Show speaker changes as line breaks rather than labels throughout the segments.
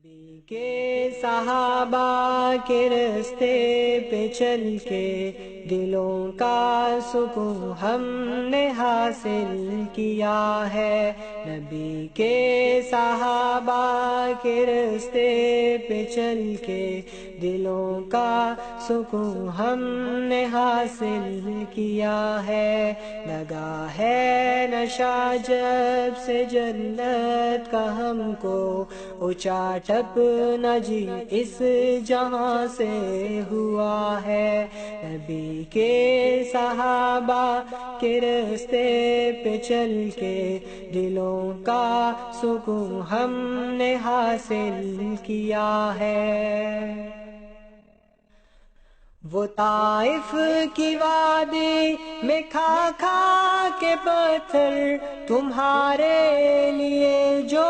نبی کے صحابہ کے رستے پہ چل کے دلوں کا سکون ہم نے حاصل کیا ہے۔ نبی کے صحابہ کے رستے پہ چل کے دلوں کا سکون ہم نے حاصل کیا ہے۔ لگا ہے نشہ جب سے جنت کا ہم کو، اونچا ٹپ نہ جی اس جہاں سے ہوا ہے۔ نبی کے صحابہ کے رستے پہ چل کے دلوں کا سکون ہم نے حاصل کیا ہے۔ وہ طائف کی وادی میں کھا کھا کے پتھر تمہارے لیے جو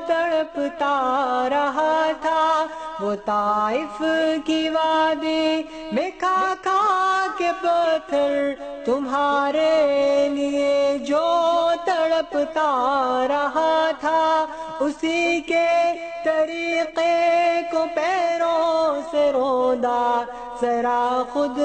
تڑپتا رہا تھا، وہ طائف کی وادی میں کھا کھا کے پتھر تمہارے لیے جو تڑپتا رہا تھا، اسی کے طریقے کو پیروں سے روندا، ذرا خود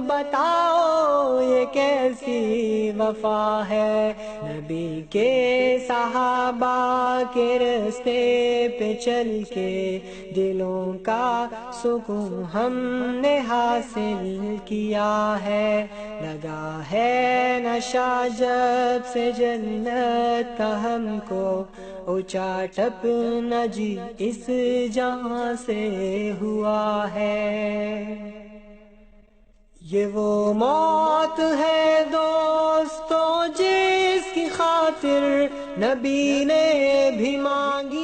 بتاؤ یہ کیسی وفا ہے۔ نبی کے صحابہ کے رستے پہ چل کے دلوں کا سکون ہم نے حاصل کیا ہے۔ لگا ہے نشہ جب سے جنت کا ہم کو، اونچا ٹپ نہ جی اس جہاں سے ہوا ہے۔ یہ وہ موت ہے دوستو جس کی خاطر نبی نے بھی مانگی